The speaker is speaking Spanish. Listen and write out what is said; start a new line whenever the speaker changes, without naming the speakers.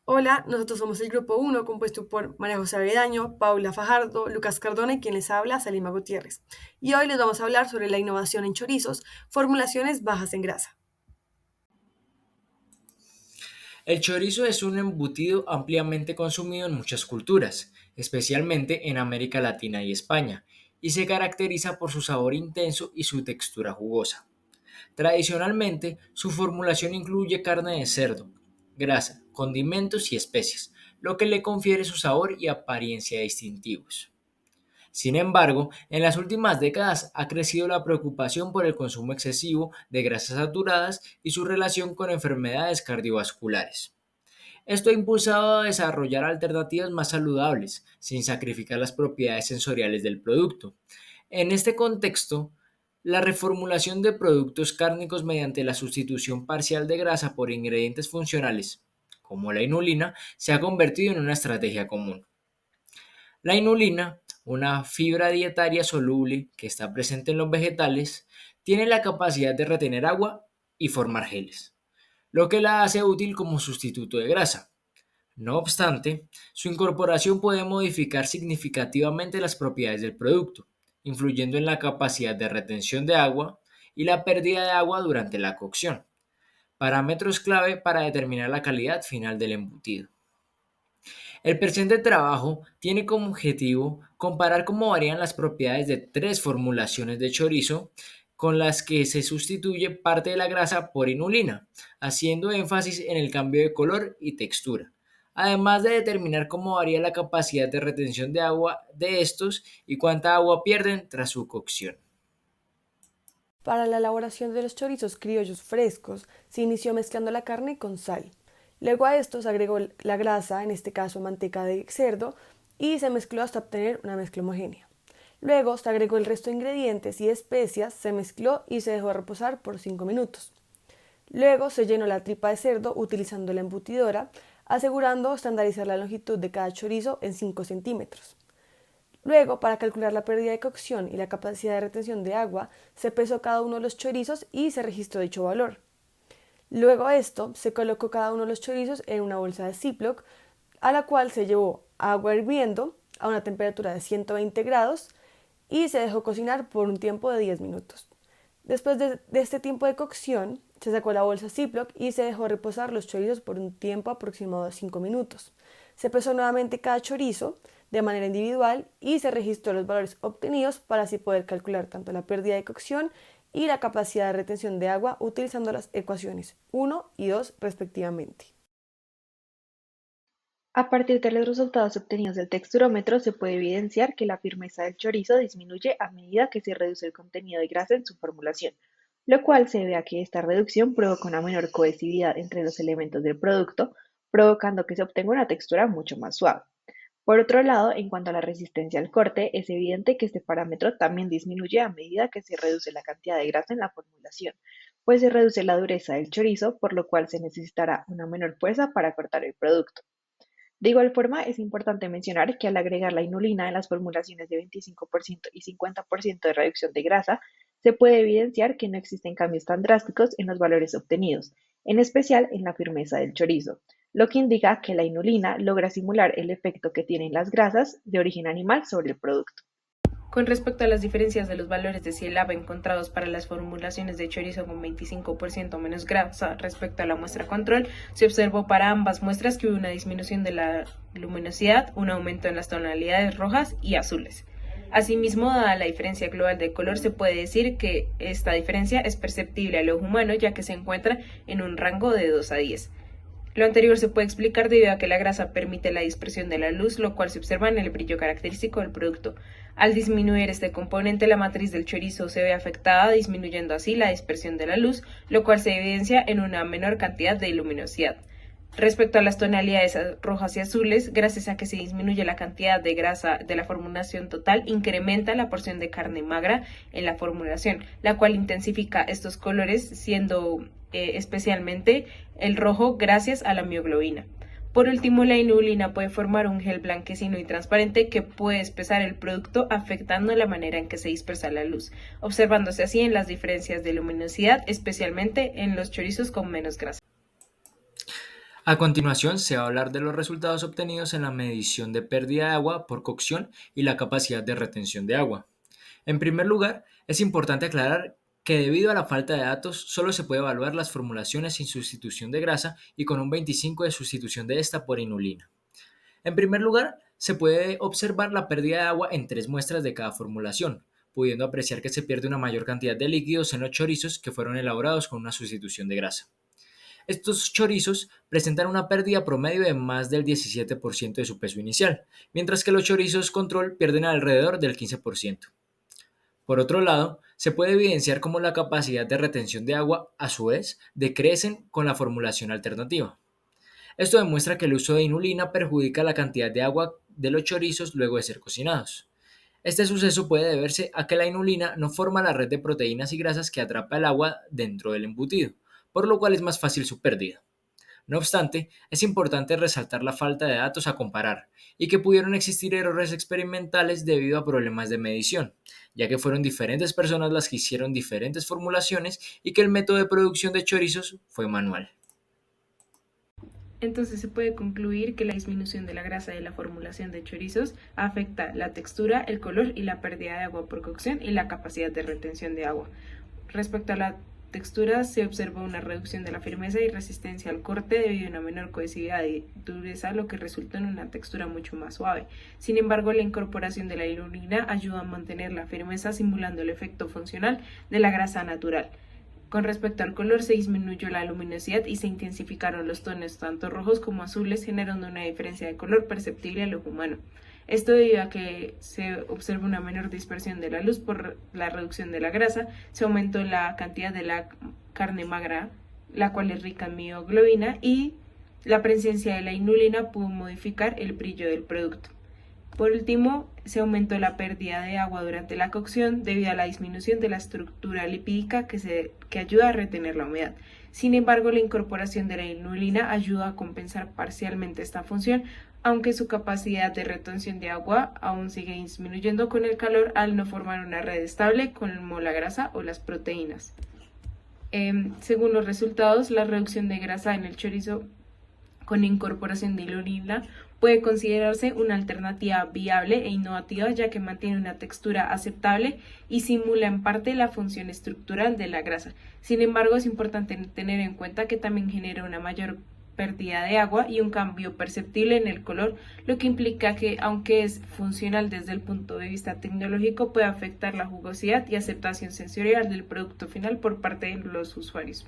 Hola, nosotros somos el Grupo 1, compuesto por María José Avedaño, Paula Fajardo, Lucas Cardona y quien les habla, Salima Gutiérrez. Y hoy les vamos a hablar sobre la innovación en chorizos, formulaciones bajas en grasa.
El chorizo es un embutido ampliamente consumido en muchas culturas, especialmente en América Latina y España, y se caracteriza por su sabor intenso y su textura jugosa. Tradicionalmente, su formulación incluye carne de cerdo, grasa, condimentos y especias, lo que le confiere su sabor y apariencia distintivos. Sin embargo, en las últimas décadas ha crecido la preocupación por el consumo excesivo de grasas saturadas y su relación con enfermedades cardiovasculares. Esto ha impulsado a desarrollar alternativas más saludables, sin sacrificar las propiedades sensoriales del producto. En este contexto, la reformulación de productos cárnicos mediante la sustitución parcial de grasa por ingredientes funcionales, como la inulina, se ha convertido en una estrategia común. La inulina, una fibra dietaria soluble que está presente en los vegetales, tiene la capacidad de retener agua y formar geles, lo que la hace útil como sustituto de grasa. No obstante, su incorporación puede modificar significativamente las propiedades del producto, influyendo en la capacidad de retención de agua y la pérdida de agua durante la cocción, parámetros clave para determinar la calidad final del embutido. El presente trabajo tiene como objetivo comparar cómo varían las propiedades de tres formulaciones de chorizo con las que se sustituye parte de la grasa por inulina, haciendo énfasis en el cambio de color y textura, además de determinar cómo varía la capacidad de retención de agua de estos y cuánta agua pierden tras su cocción.
Para la elaboración de los chorizos criollos frescos, se inició mezclando la carne con sal. Luego a esto se agregó la grasa, en este caso manteca de cerdo, y se mezcló hasta obtener una mezcla homogénea. Luego se agregó el resto de ingredientes y especias, se mezcló y se dejó reposar por 5 minutos. Luego se llenó la tripa de cerdo utilizando la embutidora, asegurando estandarizar la longitud de cada chorizo en 5 centímetros. Luego, para calcular la pérdida de cocción y la capacidad de retención de agua, se pesó cada uno de los chorizos y se registró dicho valor. Luego a esto se colocó cada uno de los chorizos en una bolsa de Ziploc, a la cual se llevó agua hirviendo a una temperatura de 120 grados y se dejó cocinar por un tiempo de 10 minutos. Después de este tiempo de cocción, se sacó la bolsa Ziploc y se dejó reposar los chorizos por un tiempo aproximado de 5 minutos. Se pesó nuevamente cada chorizo de manera individual y se registró los valores obtenidos para así poder calcular tanto la pérdida de cocción y la capacidad de retención de agua utilizando las ecuaciones 1 y 2 respectivamente.
A partir de los resultados obtenidos del texturómetro, se puede evidenciar que la firmeza del chorizo disminuye a medida que se reduce el contenido de grasa en su formulación, lo cual se debe a que esta reducción provoca una menor cohesividad entre los elementos del producto, provocando que se obtenga una textura mucho más suave. Por otro lado, en cuanto a la resistencia al corte, es evidente que este parámetro también disminuye a medida que se reduce la cantidad de grasa en la formulación, pues se reduce la dureza del chorizo, por lo cual se necesitará una menor fuerza para cortar el producto. De igual forma, es importante mencionar que al agregar la inulina en las formulaciones de 25% y 50% de reducción de grasa, se puede evidenciar que no existen cambios tan drásticos en los valores obtenidos, en especial en la firmeza del chorizo, lo que indica que la inulina logra simular el efecto que tienen las grasas de origen animal sobre el producto.
Con respecto a las diferencias de los valores de CIELAB encontrados para las formulaciones de chorizo con 25% menos grasa respecto a la muestra control, se observó para ambas muestras que hubo una disminución de la luminosidad, un aumento en las tonalidades rojas y azules. Asimismo, dada la diferencia global de color, se puede decir que esta diferencia es perceptible al ojo humano, ya que se encuentra en un rango de 2 a 10. Lo anterior se puede explicar debido a que la grasa permite la dispersión de la luz, lo cual se observa en el brillo característico del producto. Al disminuir este componente, la matriz del chorizo se ve afectada, disminuyendo así la dispersión de la luz, lo cual se evidencia en una menor cantidad de luminosidad. Respecto a las tonalidades rojas y azules, gracias a que se disminuye la cantidad de grasa de la formulación total, incrementa la porción de carne magra en la formulación, la cual intensifica estos colores, siendo especialmente el rojo gracias a la mioglobina. Por último, la inulina puede formar un gel blanquecino y transparente que puede espesar el producto afectando la manera en que se dispersa la luz, observándose así en las diferencias de luminosidad, especialmente en los chorizos con menos grasa.
A continuación, se va a hablar de los resultados obtenidos en la medición de pérdida de agua por cocción y la capacidad de retención de agua. En primer lugar, es importante aclarar que debido a la falta de datos, solo se puede evaluar las formulaciones sin sustitución de grasa y con un 25 de sustitución de esta por inulina. En primer lugar, se puede observar la pérdida de agua en 3 muestras de cada formulación, pudiendo apreciar que se pierde una mayor cantidad de líquidos en los chorizos que fueron elaborados con una sustitución de grasa. Estos chorizos presentan una pérdida promedio de más del 17% de su peso inicial, mientras que los chorizos control pierden alrededor del 15%. Por otro lado, se puede evidenciar cómo la capacidad de retención de agua, a su vez, decrecen con la formulación alternativa. Esto demuestra que el uso de inulina perjudica la cantidad de agua de los chorizos luego de ser cocinados. Este suceso puede deberse a que la inulina no forma la red de proteínas y grasas que atrapa el agua dentro del embutido, por lo cual es más fácil su pérdida. No obstante, es importante resaltar la falta de datos a comparar y que pudieron existir errores experimentales debido a problemas de medición, ya que fueron diferentes personas las que hicieron diferentes formulaciones y que el método de producción de chorizos fue manual.
Entonces se puede concluir que la disminución de la grasa de la formulación de chorizos afecta la textura, el color y la pérdida de agua por cocción y la capacidad de retención de agua. Respecto a la textura, se observa una reducción de la firmeza y resistencia al corte debido a una menor cohesividad y dureza, lo que resulta en una textura mucho más suave. Sin embargo, la incorporación de la inulina ayuda a mantener la firmeza simulando el efecto funcional de la grasa natural. Con respecto al color, se disminuyó la luminosidad y se intensificaron los tonos tanto rojos como azules, generando una diferencia de color perceptible al ojo humano. Esto debido a que se observa una menor dispersión de la luz por la reducción de la grasa, se aumentó la cantidad de la carne magra, la cual es rica en mioglobina, y la presencia de la inulina pudo modificar el brillo del producto. Por último, se aumentó la pérdida de agua durante la cocción debido a la disminución de la estructura lipídica que ayuda a retener la humedad. Sin embargo, la incorporación de la inulina ayuda a compensar parcialmente esta función, aunque su capacidad de retención de agua aún sigue disminuyendo con el calor al no formar una red estable como la grasa o las proteínas. Según los resultados, la reducción de grasa en el chorizo con incorporación de inulina puede considerarse una alternativa viable e innovativa, ya que mantiene una textura aceptable y simula en parte la función estructural de la grasa. Sin embargo, es importante tener en cuenta que también genera una mayor pérdida de agua y un cambio perceptible en el color, lo que implica que, aunque es funcional desde el punto de vista tecnológico, puede afectar la jugosidad y aceptación sensorial del producto final por parte de los usuarios.